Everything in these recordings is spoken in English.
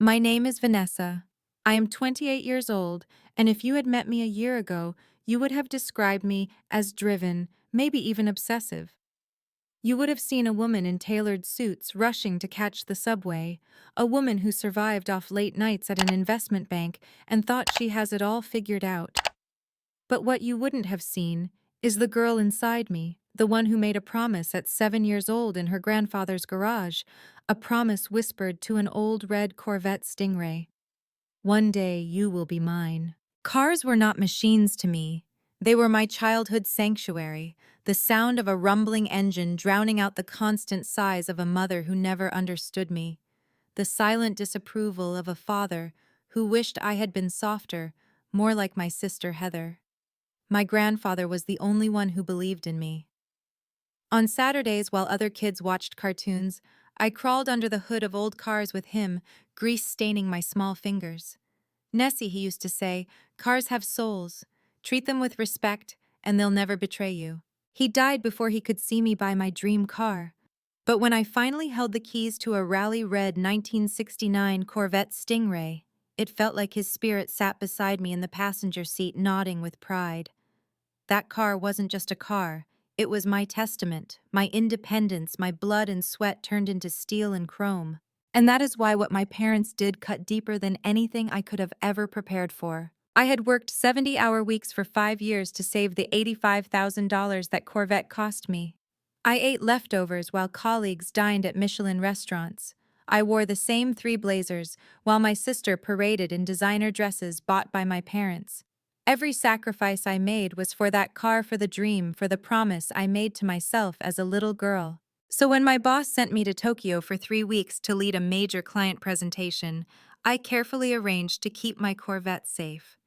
My name is Vanessa. I am 28 years old, and if you had met me a year ago, you would have described me as driven, maybe even obsessive. You would have seen a woman in tailored suits rushing to catch the subway, a woman who survived off late nights at an investment bank and thought she has it all figured out. But what you wouldn't have seen is the girl inside me, the one who made a promise at 7 years old in her grandfather's garage, a promise whispered to an old red Corvette Stingray. One day you will be mine. Cars were not machines to me. They were my childhood sanctuary, the sound of a rumbling engine drowning out the constant sighs of a mother who never understood me, the silent disapproval of a father who wished I had been softer, more like my sister Heather. My grandfather was the only one who believed in me. On Saturdays, while other kids watched cartoons, I crawled under the hood of old cars with him, grease staining my small fingers. Nessie, he used to say, cars have souls. Treat them with respect, and they'll never betray you. He died before he could see me buy my dream car. But when I finally held the keys to a rally red 1969 Corvette Stingray, it felt like his spirit sat beside me in the passenger seat, nodding with pride. That car wasn't just a car. It was my testament, my independence, my blood and sweat turned into steel and chrome. And that is why what my parents did cut deeper than anything I could have ever prepared for. I had worked 70-hour weeks for 5 years to save the $85,000 that Corvette cost me. I ate leftovers while colleagues dined at Michelin restaurants. I wore the same 3 blazers while my sister paraded in designer dresses bought by my parents. Every sacrifice I made was for that car, for the dream, for the promise I made to myself as a little girl. So when my boss sent me to Tokyo for 3 weeks to lead a major client presentation, I carefully arranged to keep my Corvette safe.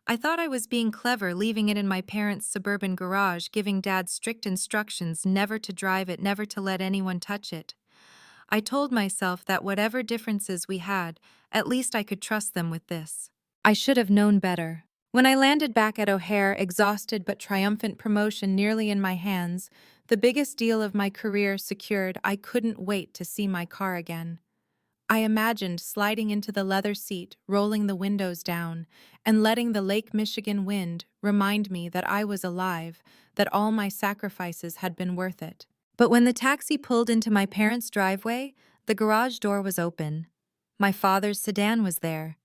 I thought I was being clever, leaving it in my parents' suburban garage, giving Dad strict instructions never to drive it, never to let anyone touch it. I told myself that whatever differences we had, at least I could trust them with this. I should have known better. When I landed back at O'Hare, exhausted but triumphant, promotion nearly in my hands, the biggest deal of my career secured, I couldn't wait to see my car again. I imagined sliding into the leather seat, rolling the windows down, and letting the Lake Michigan wind remind me that I was alive, that all my sacrifices had been worth it. But when the taxi pulled into my parents' driveway, the garage door was open. My father's sedan was there.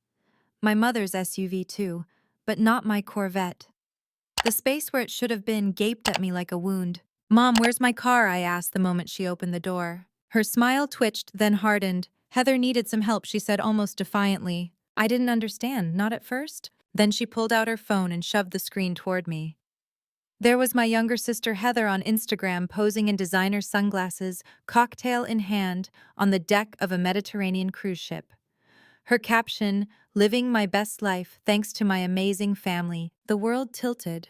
My mother's SUV too, but not my Corvette. The space where it should have been gaped at me like a wound. "Mom, where's my car?" I asked the moment she opened the door. Her smile twitched, then hardened. "Heather needed some help," she said almost defiantly. I didn't understand, not at first. Then she pulled out her phone and shoved the screen toward me. There was my younger sister Heather on Instagram, posing in designer sunglasses, cocktail in hand, on the deck of a Mediterranean cruise ship. Her caption, "Living my best life thanks to my amazing family." The world tilted.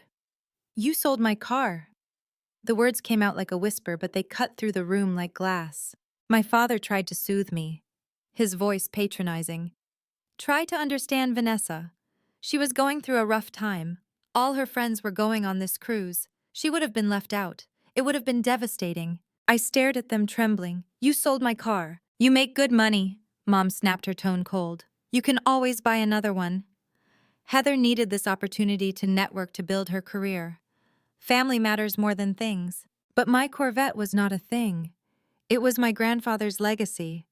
"You sold my car." The words came out like a whisper, but they cut through the room like glass. My father tried to soothe me, his voice patronizing. "Try to understand Vanessa. She was going through a rough time. All her friends were going on this cruise. She would have been left out. It would have been devastating." I stared at them, trembling. "You sold my car. You make good money." Mom snapped, her tone cold. "You can always buy another one." Heather needed this opportunity to network, to build her career. Family matters more than things. But my Corvette was not a thing. It was my grandfather's legacy.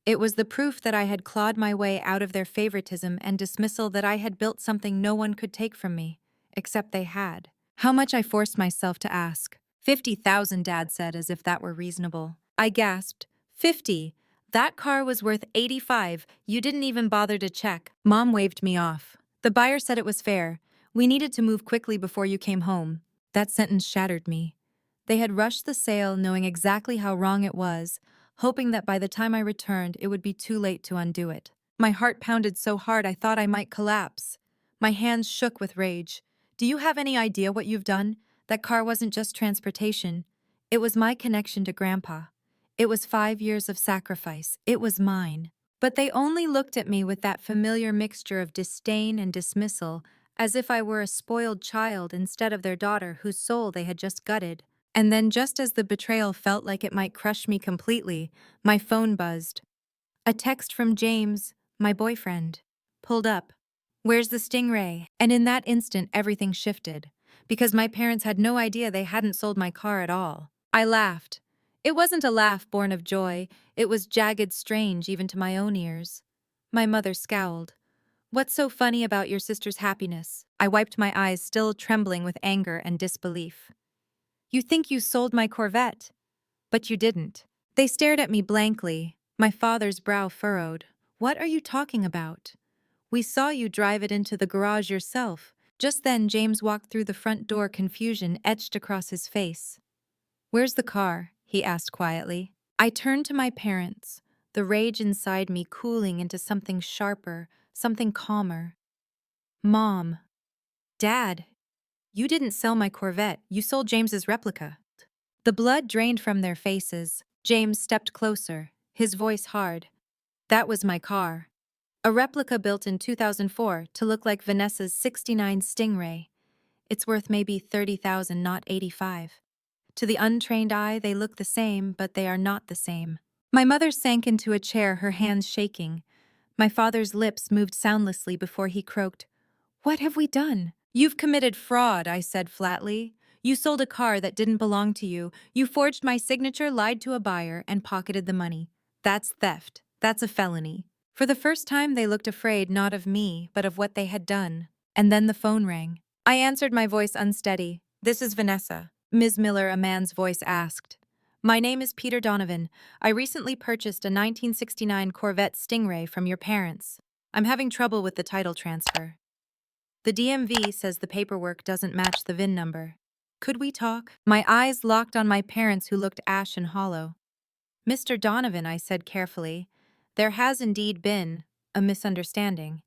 It was the proof that I had clawed my way out of their favoritism and dismissal, that I had built something no one could take from me, except they had. How much, I forced myself to ask. 50,000, Dad said, as if that were reasonable. I gasped. 50? That car was worth 85. You didn't even bother to check. Mom waved me off. The buyer said it was fair. We needed to move quickly before you came home. That sentence shattered me. They had rushed the sale, knowing exactly how wrong it was, hoping that by the time I returned, it would be too late to undo it. My heart pounded so hard I thought I might collapse. My hands shook with rage. "Do you have any idea what you've done? That car wasn't just transportation. It was my connection to Grandpa. It was 5 years of sacrifice. It was mine." But they only looked at me with that familiar mixture of disdain and dismissal, as if I were a spoiled child instead of their daughter whose soul they had just gutted. And then, just as the betrayal felt like it might crush me completely, my phone buzzed. A text from James, my boyfriend, pulled up. Where's the stingray? And in that instant, everything shifted, because my parents had no idea they hadn't sold my car at all. I laughed. It wasn't a laugh born of joy, it was jagged strange even to my own ears. My mother scowled. What's so funny about your sister's happiness? I wiped my eyes, still trembling with anger and disbelief. You think you sold my Corvette, but you didn't. They stared at me blankly, my father's brow furrowed. What are you talking about? We saw you drive it into the garage yourself. Just then, James walked through the front door, confusion etched across his face. Where's the car? He asked quietly. I turned to my parents, the rage inside me cooling into something sharper, something calmer. Mom. Dad. You didn't sell my Corvette, you sold James's replica. The blood drained from their faces. James stepped closer, his voice hard. That was my car. A replica built in 2004 to look like Vanessa's '69 Stingray. It's worth maybe $30,000, not $85,000. To the untrained eye, they look the same, but they are not the same. My mother sank into a chair, her hands shaking. My father's lips moved soundlessly before he croaked, "What have we done?" "You've committed fraud," I said flatly. "You sold a car that didn't belong to you. You forged my signature, lied to a buyer, and pocketed the money. That's theft. That's a felony." For the first time, they looked afraid, not of me, but of what they had done. And then the phone rang. I answered, my voice unsteady. "This is Vanessa." "Ms. Miller," a man's voice asked. "My name is Peter Donovan. I recently purchased a 1969 Corvette Stingray from your parents. I'm having trouble with the title transfer. The DMV says the paperwork doesn't match the VIN number. Could we talk?" My eyes locked on my parents, who looked ashen hollow. "Mr. Donovan," I said carefully, "there has indeed been a misunderstanding.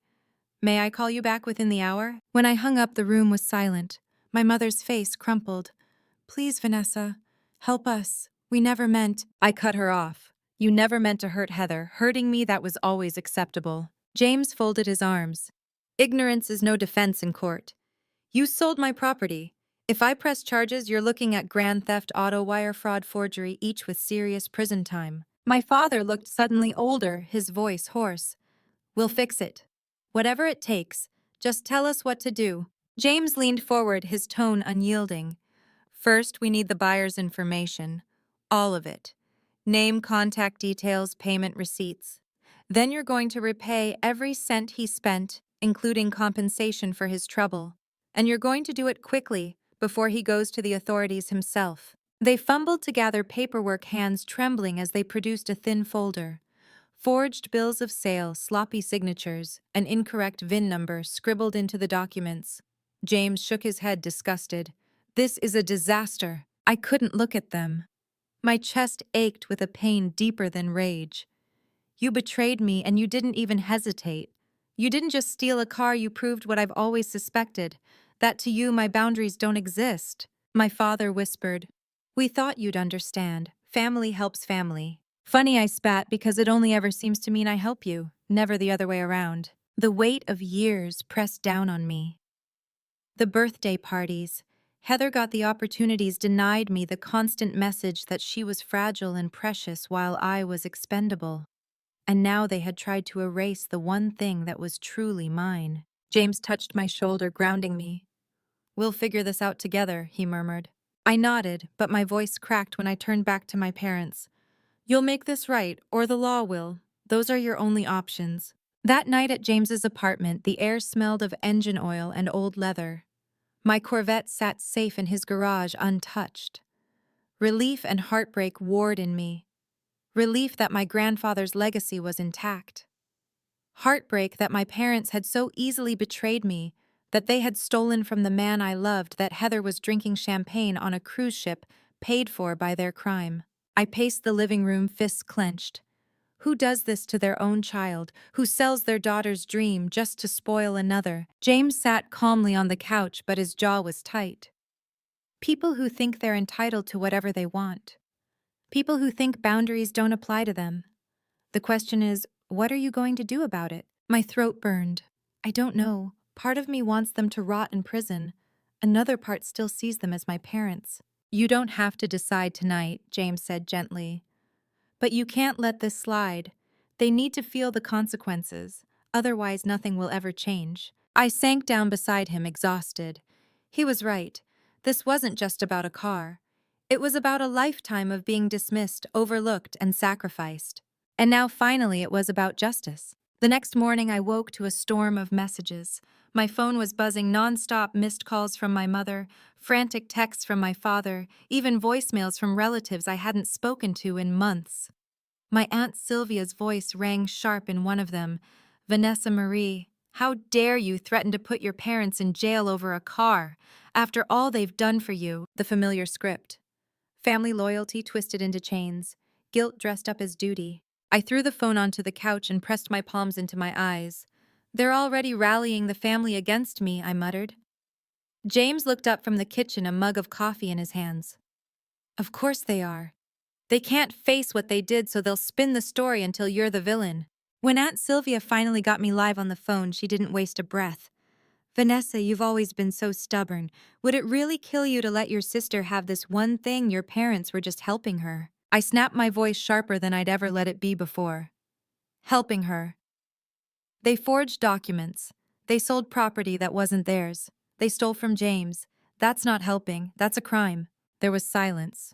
May I call you back within the hour?" When I hung up, the room was silent. My mother's face crumpled. "Please, Vanessa, help us. We never meant—" I cut her off. "You never meant to hurt Heather. Hurting me, that was always acceptable." James folded his arms. "Ignorance is no defense in court. You sold my property. If I press charges, you're looking at grand theft, auto, wire fraud, forgery, each with serious prison time." My father looked suddenly older, his voice hoarse. "We'll fix it. Whatever it takes. Just tell us what to do." James leaned forward, his tone unyielding. "First, we need the buyer's information. All of it. Name, contact details, payment receipts. Then you're going to repay every cent he spent, including compensation for his trouble. And you're going to do it quickly, before he goes to the authorities himself." They fumbled to gather paperwork, hands trembling as they produced a thin folder. Forged bills of sale, sloppy signatures, an incorrect VIN number scribbled into the documents. James shook his head, disgusted. "This is a disaster." I couldn't look at them. My chest ached with a pain deeper than rage. "You betrayed me, and you didn't even hesitate. You didn't just steal a car, you proved what I've always suspected, that to you my boundaries don't exist." My father whispered, "We thought you'd understand. Family helps family." Funny, I spat, because it only ever seems to mean I help you, never the other way around. The weight of years pressed down on me. The birthday parties. Heather got the opportunities denied me, the constant message that she was fragile and precious while I was expendable. And now they had tried to erase the one thing that was truly mine. James touched my shoulder, grounding me. "We'll figure this out together," he murmured. I nodded, but my voice cracked when I turned back to my parents. "You'll make this right, or the law will. Those are your only options." That night at James's apartment, the air smelled of engine oil and old leather. My Corvette sat safe in his garage, untouched. Relief and heartbreak warred in me. Relief that my grandfather's legacy was intact. Heartbreak that my parents had so easily betrayed me, that they had stolen from the man I loved, that Heather was drinking champagne on a cruise ship paid for by their crime. I paced the living room, fists clenched. Who does this to their own child? Who sells their daughter's dream just to spoil another? James sat calmly on the couch, but his jaw was tight. People who think they're entitled to whatever they want. People who think boundaries don't apply to them. The question is, what are you going to do about it? My throat burned. I don't know. Part of me wants them to rot in prison. Another part still sees them as my parents. "You don't have to decide tonight," James said gently. "But you can't let this slide. They need to feel the consequences. Otherwise, nothing will ever change. I sank down beside him, exhausted. He was right. This wasn't just about a car. It was about a lifetime of being dismissed, overlooked, and sacrificed. And now finally it was about justice. The next morning I woke to a storm of messages. My phone was buzzing non-stop, missed calls from my mother, frantic texts from my father, even voicemails from relatives I hadn't spoken to in months. My Aunt Sylvia's voice rang sharp in one of them. "Vanessa Marie, how dare you threaten to put your parents in jail over a car, after all they've done for you?" The familiar script. Family loyalty twisted into chains, guilt dressed up as duty. I threw the phone onto the couch and pressed my palms into my eyes. "They're already rallying the family against me," I muttered. James looked up from the kitchen, a mug of coffee in his hands. "Of course they are. They can't face what they did, so they'll spin the story until you're the villain." When Aunt Sylvia finally got me live on the phone, she didn't waste a breath. "Vanessa, you've always been so stubborn. Would it really kill you to let your sister have this one thing? Your parents were just helping her." I snapped, my voice sharper than I'd ever let it be before. "Helping her. They forged documents. They sold property that wasn't theirs. They stole from James. That's not helping, that's a crime." There was silence.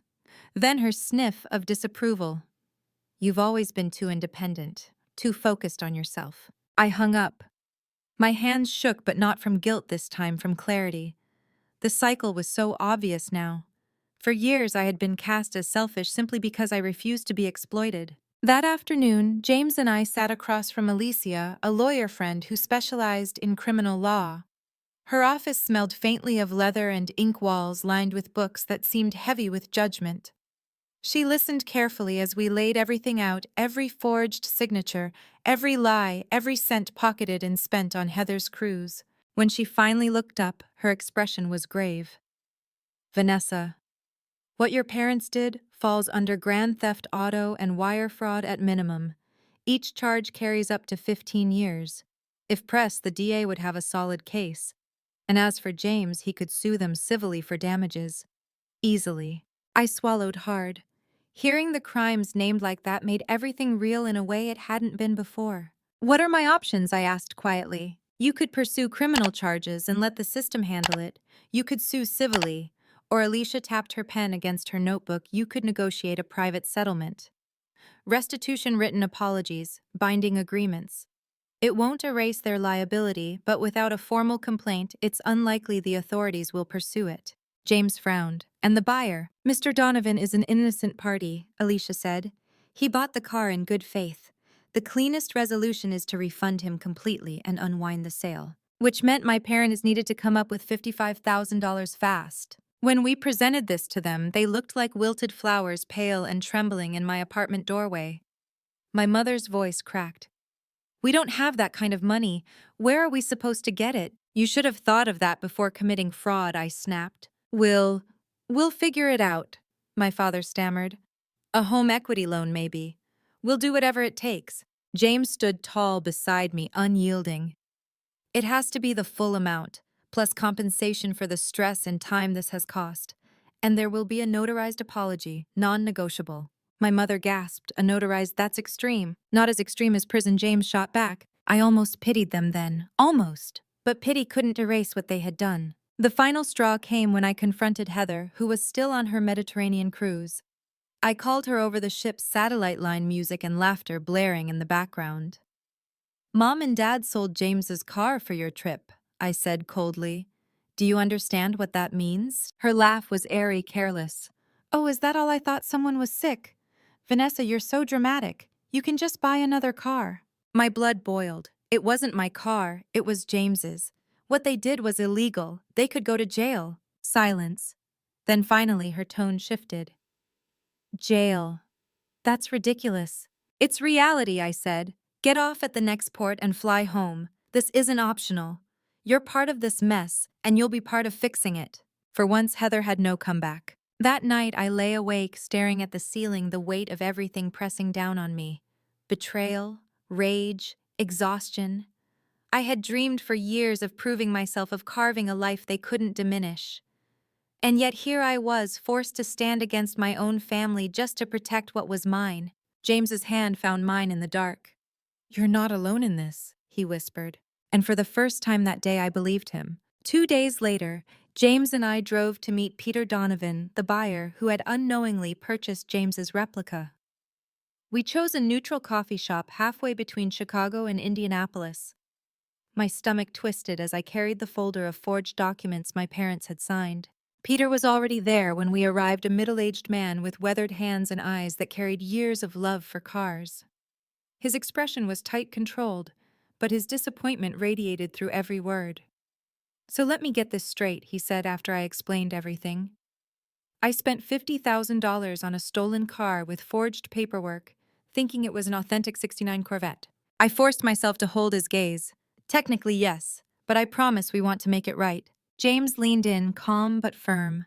Then her sniff of disapproval. "You've always been too independent, too focused on yourself." I hung up. My hands shook, but not from guilt this time, from clarity. The cycle was so obvious now. For years I had been cast as selfish simply because I refused to be exploited. That afternoon, James and I sat across from Alicia, a lawyer friend who specialized in criminal law. Her office smelled faintly of leather and ink walls lined with books that seemed heavy with judgment. She listened carefully as we laid everything out, every forged signature, every lie, every cent pocketed and spent on Heather's cruise. When she finally looked up, her expression was grave. "Vanessa, what your parents did falls under grand theft auto and wire fraud at minimum. Each charge carries up to 15 years. If pressed, the DA would have a solid case. And as for James, he could sue them civilly for damages. Easily." I swallowed hard. Hearing the crimes named like that made everything real in a way it hadn't been before. "What are my options?" I asked quietly. "You could pursue criminal charges and let the system handle it. You could sue civilly." Or Alicia tapped her pen against her notebook. "You could negotiate a private settlement. Restitution, written apologies, binding agreements. It won't erase their liability, but without a formal complaint, it's unlikely the authorities will pursue it." James frowned. "And the buyer?" "Mr. Donovan is an innocent party," Alicia said. "He bought the car in good faith. The cleanest resolution is to refund him completely and unwind the sale." Which meant my parents needed to come up with $55,000 fast. When we presented this to them, they looked like wilted flowers, pale and trembling in my apartment doorway. My mother's voice cracked. "We don't have that kind of money. Where are we supposed to get it?" "You should have thought of that before committing fraud," I snapped. We'll figure it out," my father stammered. "A home equity loan, maybe. We'll do whatever it takes." James stood tall beside me, unyielding. "It has to be the full amount, plus compensation for the stress and time this has cost. And there will be a notarized apology, non-negotiable." My mother gasped. "A notarized? That's extreme." "Not as extreme as prison," James shot back. I almost pitied them then. Almost. But pity couldn't erase what they had done. The final straw came when I confronted Heather, who was still on her Mediterranean cruise. I called her over the ship's satellite line, music and laughter blaring in the background. "Mom and Dad sold James's car for your trip," I said coldly. "Do you understand what that means?" Her laugh was airy, careless. "Oh, is that all? I thought someone was sick. Vanessa, you're so dramatic. You can just buy another car." My blood boiled. It wasn't my car, it was James's. What they did was illegal. They could go to jail. Silence. Then finally her tone shifted. "Jail. That's ridiculous." "It's reality," I said. "Get off at the next port and fly home. This isn't optional. You're part of this mess, and you'll be part of fixing it." For once, Heather had no comeback. That night, I lay awake, staring at the ceiling, the weight of everything pressing down on me. Betrayal, rage, exhaustion. I had dreamed for years of proving myself, of carving a life they couldn't diminish. And yet here I was, forced to stand against my own family just to protect what was mine. James's hand found mine in the dark. "You're not alone in this," he whispered. And for the first time that day, I believed him. 2 days later, James and I drove to meet Peter Donovan, the buyer who had unknowingly purchased James's replica. We chose a neutral coffee shop halfway between Chicago and Indianapolis. My stomach twisted as I carried the folder of forged documents my parents had signed. Peter was already there when we arrived, a middle-aged man with weathered hands and eyes that carried years of love for cars. His expression was tight controlled, but his disappointment radiated through every word. "So let me get this straight," he said after I explained everything. "I spent $50,000 on a stolen car with forged paperwork, thinking it was an authentic '69 Corvette." I forced myself to hold his gaze. "Technically, yes, but I promise we want to make it right." James leaned in, calm but firm.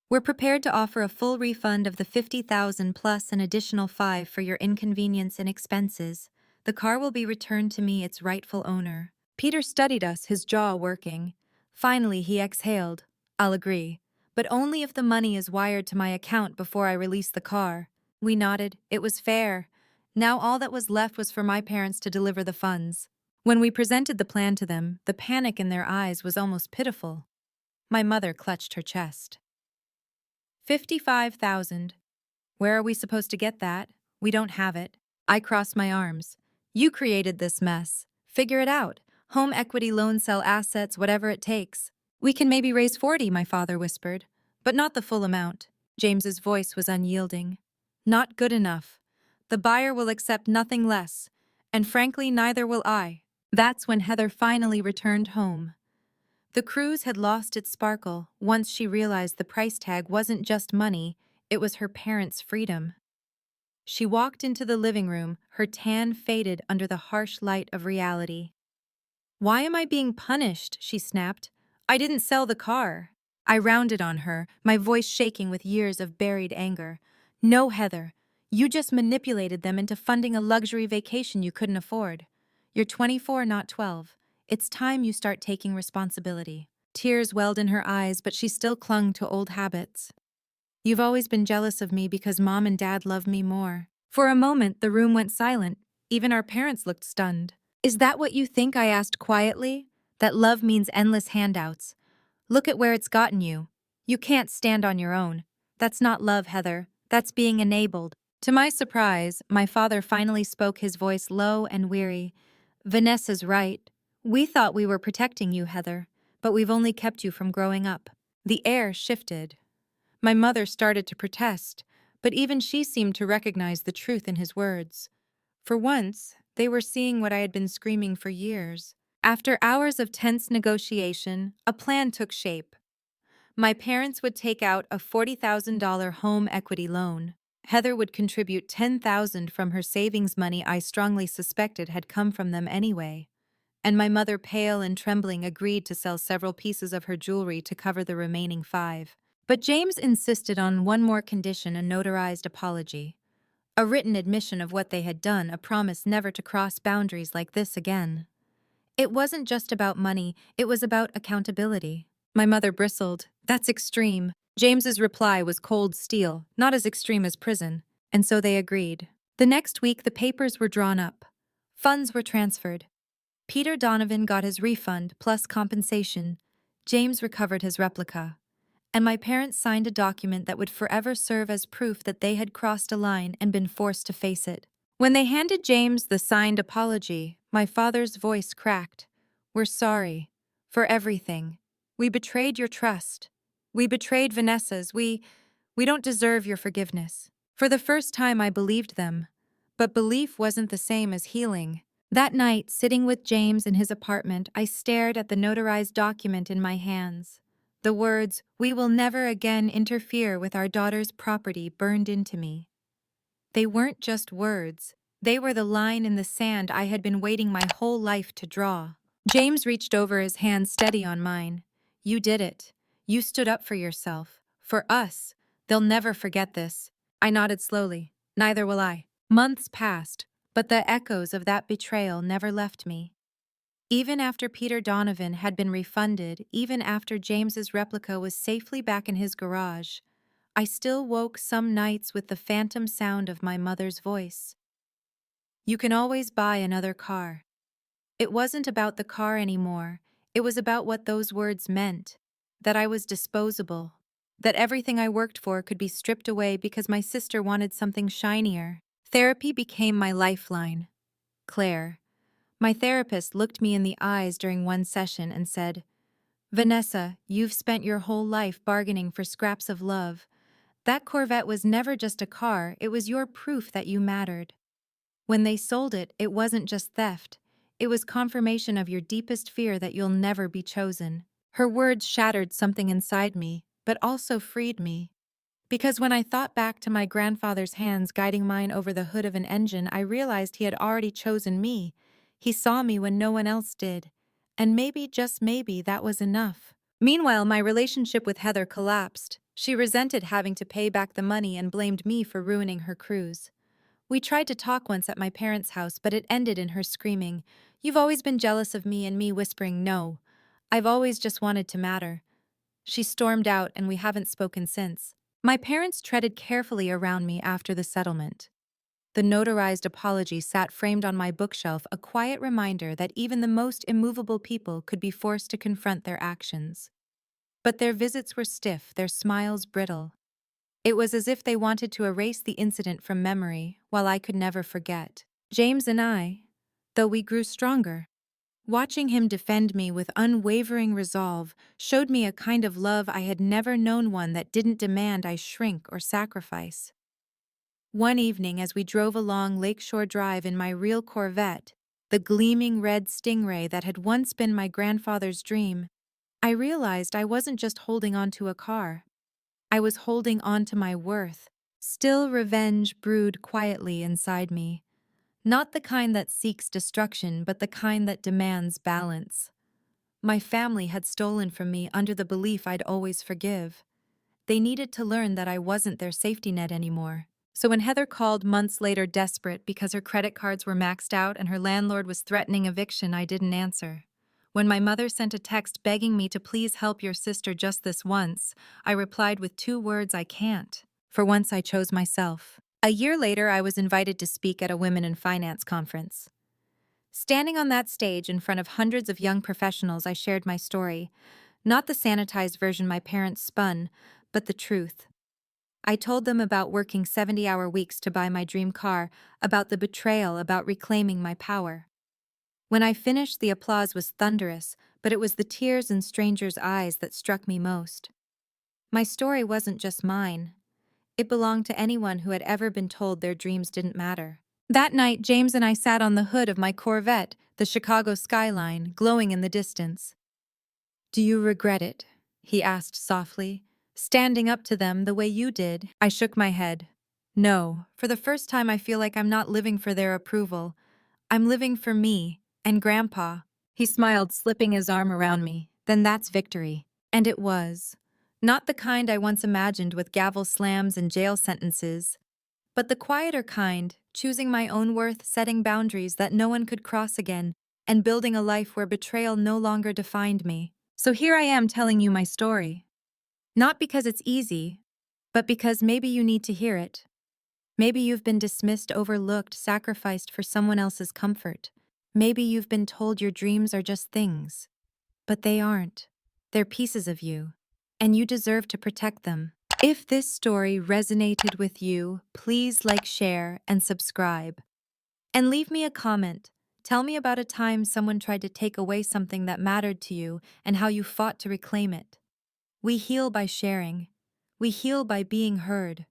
"We're prepared to offer a full refund of the $50,000 plus an additional $5,000 for your inconvenience and expenses. The car will be returned to me, its rightful owner." Peter studied us, his jaw working. Finally, he exhaled. "I'll agree, but only if the money is wired to my account before I release the car." We nodded. It was fair. Now all that was left was for my parents to deliver the funds. When we presented the plan to them, the panic in their eyes was almost pitiful. My mother clutched her chest. 55,000. Where are we supposed to get that? We don't have it. I crossed my arms. You created this mess. Figure it out. Home equity loan, sell assets, whatever it takes. We can maybe raise 40, my father whispered, but not the full amount. James's voice was unyielding. Not good enough. The buyer will accept nothing less, and frankly, neither will I. That's when Heather finally returned home. The cruise had lost its sparkle once she realized the price tag wasn't just money, it was her parents' freedom. She walked into the living room, her tan faded under the harsh light of reality. "Why am I being punished?" she snapped. "I didn't sell the car." I rounded on her, my voice shaking with years of buried anger. "No, Heather. You just manipulated them into funding a luxury vacation you couldn't afford. You're 24, not 12. It's time you start taking responsibility." Tears welled in her eyes, but she still clung to old habits. "You've always been jealous of me because Mom and Dad love me more." For a moment, the room went silent. Even our parents looked stunned. "Is that what you think?" I asked quietly. "That love means endless handouts? Look at where it's gotten you. You can't stand on your own. That's not love, Heather. That's being enabled." To my surprise, my father finally spoke, his voice low and weary. "Vanessa's right. We thought we were protecting you, Heather, but we've only kept you from growing up." The air shifted. My mother started to protest, but even she seemed to recognize the truth in his words. For once, they were seeing what I had been screaming for years. After hours of tense negotiation, a plan took shape. My parents would take out a $40,000 home equity loan. Heather would contribute $10,000 from her savings money I strongly suspected had come from them anyway. And my mother, pale and trembling, agreed to sell several pieces of her jewelry to cover the remaining $5,000. But James insisted on one more condition: a notarized apology. A written admission of what they had done, a promise never to cross boundaries like this again. It wasn't just about money, it was about accountability. My mother bristled. "That's extreme." James's reply was cold steel, not as extreme as prison, and so they agreed. The next week, the papers were drawn up. Funds were transferred. Peter Donovan got his refund plus compensation. James recovered his replica. And my parents signed a document that would forever serve as proof that they had crossed a line and been forced to face it. When they handed James the signed apology, my father's voice cracked. "We're sorry. For everything. We betrayed your trust. We betrayed Vanessa's. We don't deserve your forgiveness." For the first time, I believed them. But belief wasn't the same as healing. That night, sitting with James in his apartment, I stared at the notarized document in my hands. The words, "We will never again interfere with our daughter's property," burned into me. They weren't just words. They were the line in the sand I had been waiting my whole life to draw. James reached over, his hand steady on mine. "You did it. You stood up for yourself. For us. They'll never forget this." I nodded slowly. "Neither will I." Months passed, but the echoes of that betrayal never left me. Even after Peter Donovan had been refunded, even after James's replica was safely back in his garage, I still woke some nights with the phantom sound of my mother's voice. You can always buy another car. It wasn't about the car anymore. It was about what those words meant. That I was disposable. That everything I worked for could be stripped away because my sister wanted something shinier. Therapy became my lifeline. Claire. My therapist looked me in the eyes during one session and said, "Vanessa, you've spent your whole life bargaining for scraps of love. That Corvette was never just a car, it was your proof that you mattered. When they sold it, it wasn't just theft. It was confirmation of your deepest fear that you'll never be chosen." Her words shattered something inside me, but also freed me. Because when I thought back to my grandfather's hands guiding mine over the hood of an engine, I realized he had already chosen me. He saw me when no one else did. And maybe, just maybe, that was enough. Meanwhile, my relationship with Heather collapsed. She resented having to pay back the money and blamed me for ruining her cruise. We tried to talk once at my parents' house, but it ended in her screaming, "You've always been jealous of me," and me whispering, "No. I've always just wanted to matter." She stormed out, and we haven't spoken since. My parents treaded carefully around me after the settlement. The notarized apology sat framed on my bookshelf, a quiet reminder that even the most immovable people could be forced to confront their actions. But their visits were stiff, their smiles brittle. It was as if they wanted to erase the incident from memory, while I could never forget. James and I, though we grew stronger, watching him defend me with unwavering resolve showed me a kind of love I had never known, one that didn't demand I shrink or sacrifice. One evening, as we drove along Lakeshore Drive in my real Corvette, the gleaming red Stingray that had once been my grandfather's dream, I realized I wasn't just holding on to a car. I was holding on to my worth. Still, revenge brewed quietly inside me. Not the kind that seeks destruction, but the kind that demands balance. My family had stolen from me under the belief I'd always forgive. They needed to learn that I wasn't their safety net anymore. So when Heather called months later desperate because her credit cards were maxed out and her landlord was threatening eviction, I didn't answer. When my mother sent a text begging me to please help your sister just this once, I replied with two words: "I can't." For once, I chose myself. A year later, I was invited to speak at a Women in Finance conference. Standing on that stage in front of hundreds of young professionals, I shared my story. Not the sanitized version my parents spun, but the truth. I told them about working 70-hour weeks to buy my dream car, about the betrayal, about reclaiming my power. When I finished, the applause was thunderous, but it was the tears in strangers' eyes that struck me most. My story wasn't just mine. It belonged to anyone who had ever been told their dreams didn't matter. That night, James and I sat on the hood of my Corvette, the Chicago skyline, glowing in the distance. "Do you regret it?" he asked softly. "Standing up to them the way you did?" I shook my head. "No, for the first time I feel like I'm not living for their approval. I'm living for me and Grandpa." He smiled, slipping his arm around me. "Then that's victory." And it was. Not the kind I once imagined with gavel slams and jail sentences, but the quieter kind, choosing my own worth, setting boundaries that no one could cross again, and building a life where betrayal no longer defined me. So here I am telling you my story. Not because it's easy, but because maybe you need to hear it. Maybe you've been dismissed, overlooked, sacrificed for someone else's comfort. Maybe you've been told your dreams are just things. But they aren't. They're pieces of you, and you deserve to protect them. If this story resonated with you, please like, share, and subscribe. And leave me a comment. Tell me about a time someone tried to take away something that mattered to you and how you fought to reclaim it. We heal by sharing. We heal by being heard.